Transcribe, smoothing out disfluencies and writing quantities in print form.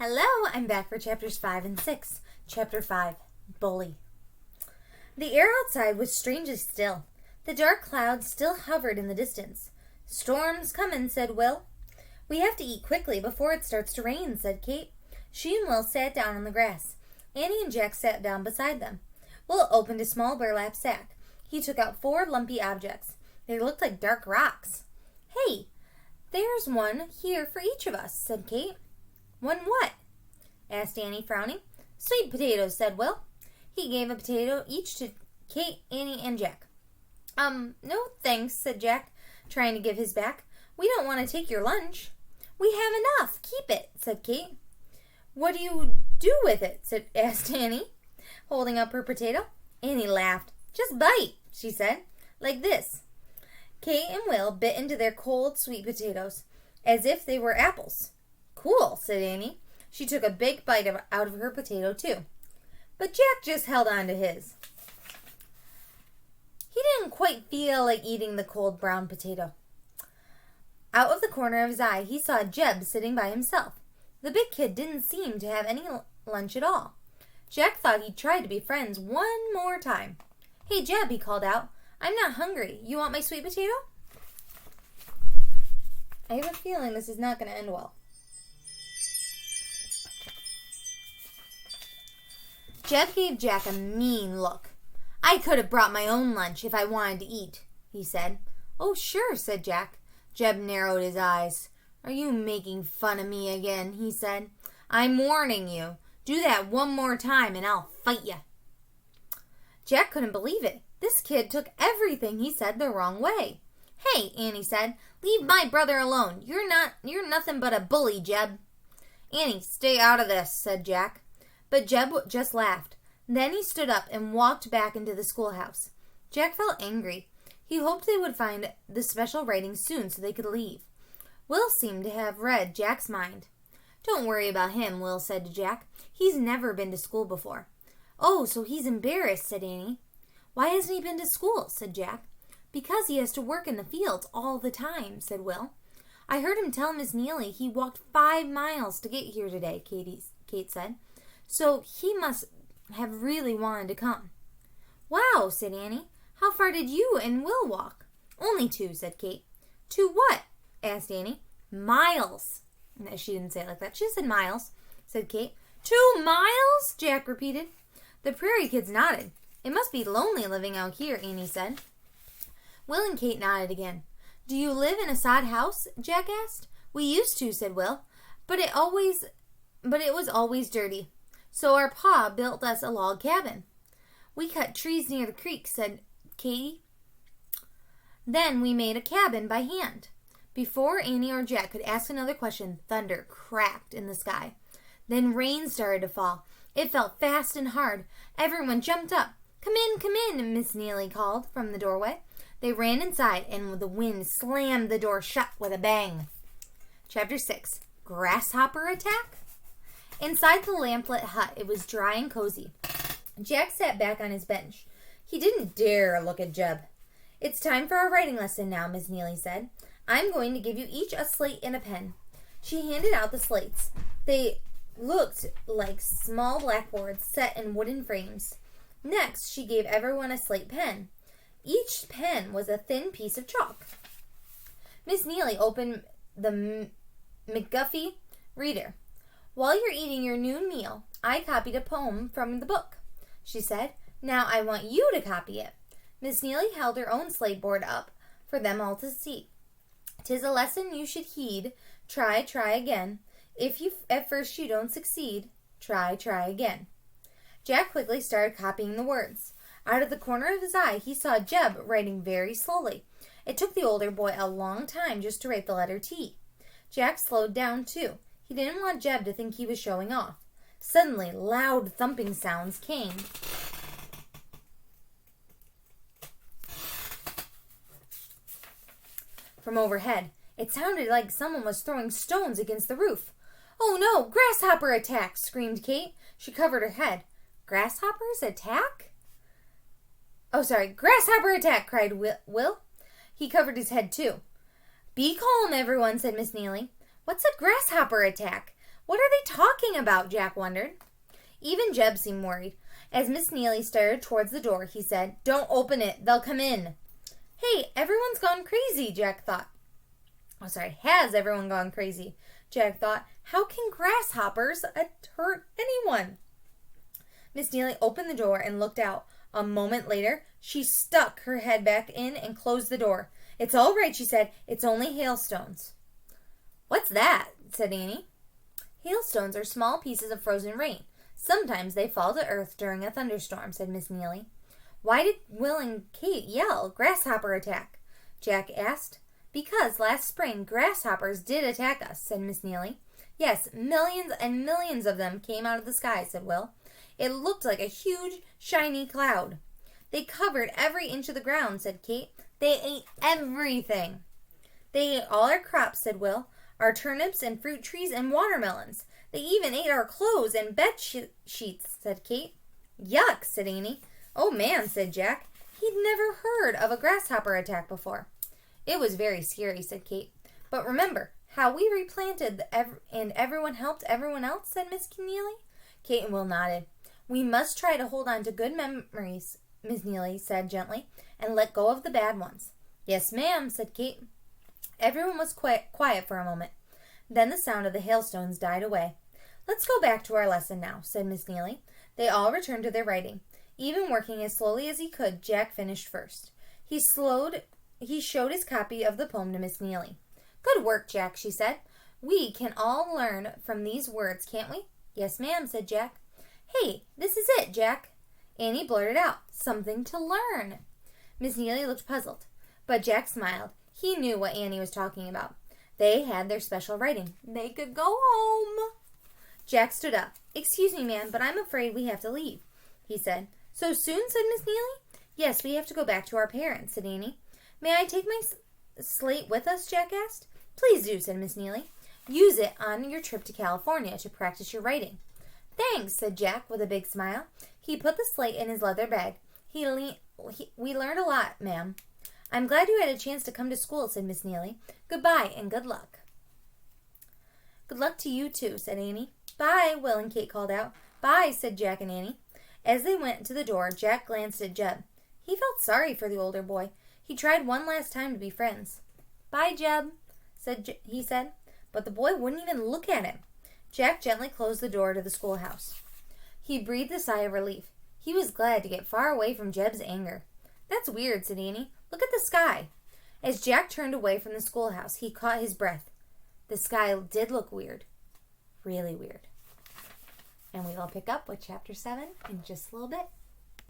Hello, I'm back for chapters 5 and 6. Chapter 5, Bully. The air outside was strangely still. The dark clouds still hovered in the distance. "Storm's coming," said Will. "We have to eat quickly before it starts to rain," said Kate. She and Will sat down on the grass. Annie and Jack sat down beside them. Will opened a small burlap sack. He took out 4 lumpy objects. They looked like dark rocks. "Hey, there's one here for each of us," said Kate. "One what?" asked Annie, frowning. "Sweet potatoes," said Will. He gave a potato each to Kate, Annie, and Jack. No thanks," said Jack, trying to give his back. "We don't want to take your lunch." "We have enough. Keep it," said Kate. "What do you do with it?" asked Annie, holding up her potato. Annie laughed. "Just bite," she said, "like this." Kate and Will bit into their cold, sweet potatoes, as if they were apples. "Cool," said Annie. She took a big bite out of her potato, too. But Jack just held on to his. He didn't quite feel like eating the cold brown potato. Out of the corner of his eye, he saw Jeb sitting by himself. The big kid didn't seem to have any lunch at all. Jack thought he'd try to be friends one more time. "Hey, Jeb," he called out. "I'm not hungry. You want my sweet potato?" I have a feeling this is not going to end well. Jeb gave Jack a mean look. "I could have brought my own lunch if I wanted to eat," he said. "Oh, sure," said Jack. Jeb narrowed his eyes. "Are you making fun of me again?" he said. "I'm warning you. Do that one more time and I'll fight you." Jack couldn't believe it. This kid took everything he said the wrong way. "Hey," Annie said, "leave my brother alone. You're nothing but a bully, Jeb." "Annie, stay out of this," said Jack. But Jeb just laughed. Then he stood up and walked back into the schoolhouse. Jack felt angry. He hoped they would find the special writing soon so they could leave. Will seemed to have read Jack's mind. "Don't worry about him," Will said to Jack. "He's never been to school before." "Oh, so he's embarrassed," said Annie. "Why hasn't he been to school?" said Jack. "Because he has to work in the fields all the time," said Will. "I heard him tell Miss Neely he walked 5 miles to get here today," Kate said. "So he must have really wanted to come." "Wow," said Annie. "How far did you and Will walk?" "Only 2, said Kate. "2 what?" asked Annie. "Miles." No, she didn't say it like that. She said miles, said Kate. 2 miles? Jack repeated. The Prairie kids nodded. "It must be lonely living out here," Annie said. Will and Kate nodded again. "Do you live in a sod house?" Jack asked. "We used to," said Will, but it was always dirty. So our pa built us a log cabin. "We cut trees near the creek," said Katie. "Then we made a cabin by hand." Before Annie or Jack could ask another question, thunder cracked in the sky. Then rain started to fall. It fell fast and hard. Everyone jumped up. Come in," Miss Neely called from the doorway. They ran inside, and the wind slammed the door shut with a bang. Chapter 6, Grasshopper Attack? Inside the lamplit hut, it was dry and cozy. Jack sat back on his bench. He didn't dare look at Jeb. "It's time for our writing lesson now," Miss Neely said. "I'm going to give you each a slate and a pen." She handed out the slates. They looked like small blackboards set in wooden frames. Next, she gave everyone a slate pen. Each pen was a thin piece of chalk. Miss Neely opened the McGuffey Reader. "While you're eating your noon meal, I copied a poem from the book," she said. "Now I want you to copy it." Miss Neely held her own slate board up for them all to see. "'Tis a lesson you should heed. Try again. If at first you don't succeed, try again." Jack quickly started copying the words. Out of the corner of his eye, he saw Jeb writing very slowly. It took the older boy a long time just to write the letter T. Jack slowed down, too. He didn't want Jeb to think he was showing off. Suddenly, loud thumping sounds came from overhead. It sounded like someone was throwing stones against the roof. "Oh no, grasshopper attack!" screamed Kate. She covered her head. "Grasshoppers attack?" "Grasshopper attack!" cried Will. He covered his head too. "Be calm, everyone," said Miss Neely. "What's a grasshopper attack? What are they talking about? Jack wondered. Even Jeb seemed worried. As Miss Neely started towards the door, he said, "Don't open it. They'll come in." Hey, everyone's gone crazy, Jack thought. Has everyone gone crazy? Jack thought. How can grasshoppers hurt anyone? Miss Neely opened the door and looked out. A moment later, she stuck her head back in and closed the door. "It's all right," she said. "It's only hailstones." "What's that?" said Annie. "Hailstones are small pieces of frozen rain. Sometimes they fall to earth during a thunderstorm," said Miss Neely. "Why did Will and Kate yell, 'Grasshopper attack'?" Jack asked. "Because last spring grasshoppers did attack us," said Miss Neely. "Yes, millions and millions of them came out of the sky," said Will. "It looked like a huge, shiny cloud." "They covered every inch of the ground," said Kate. "They ate everything." "They ate all our crops," said Will. "Our turnips and fruit trees and watermelons. They even ate our clothes and bed sheets," said Kate. "Yuck," said Annie. "Oh, man," said Jack. He'd never heard of a grasshopper attack before. "It was very scary," said Kate. "But remember how we replanted and everyone helped everyone else," said Miss Neely. Kate and Will nodded. "We must try to hold on to good memories," Miss Neely said gently, "and let go of the bad ones." "Yes, ma'am," said Kate. Everyone was quiet for a moment. Then the sound of the hailstones died away. "Let's go back to our lesson now," said Miss Neely. They all returned to their writing. Even working as slowly as he could, Jack finished first. He showed his copy of the poem to Miss Neely. "Good work, Jack," she said. "We can all learn from these words, can't we?" "Yes, ma'am," said Jack. "Hey, this is it, Jack." Annie blurted out, "Something to learn." Miss Neely looked puzzled, but Jack smiled. He knew what Annie was talking about. They had their special writing. They could go home. Jack stood up. "Excuse me, ma'am, but I'm afraid we have to leave," he said. "So soon?" said Miss Neely. "Yes, we have to go back to our parents," said Annie. "May I take my slate with us?" Jack asked. "Please do," said Miss Neely. "Use it on your trip to California to practice your writing." "Thanks," said Jack with a big smile. He put the slate in his leather bag. "We learned a lot, ma'am." "I'm glad you had a chance to come to school," said Miss Neely. "Goodbye and good luck." "Good luck to you, too," said Annie. "Bye," Will and Kate called out. "Bye," said Jack and Annie. As they went to the door, Jack glanced at Jeb. He felt sorry for the older boy. He tried one last time to be friends. "Bye, Jeb," he said. But the boy wouldn't even look at him. Jack gently closed the door to the schoolhouse. He breathed a sigh of relief. He was glad to get far away from Jeb's anger. "That's weird," said Annie. "Look at the sky." As Jack turned away from the schoolhouse, he caught his breath. The sky did look weird. Really weird. And we will pick up with Chapter 7 in just a little bit.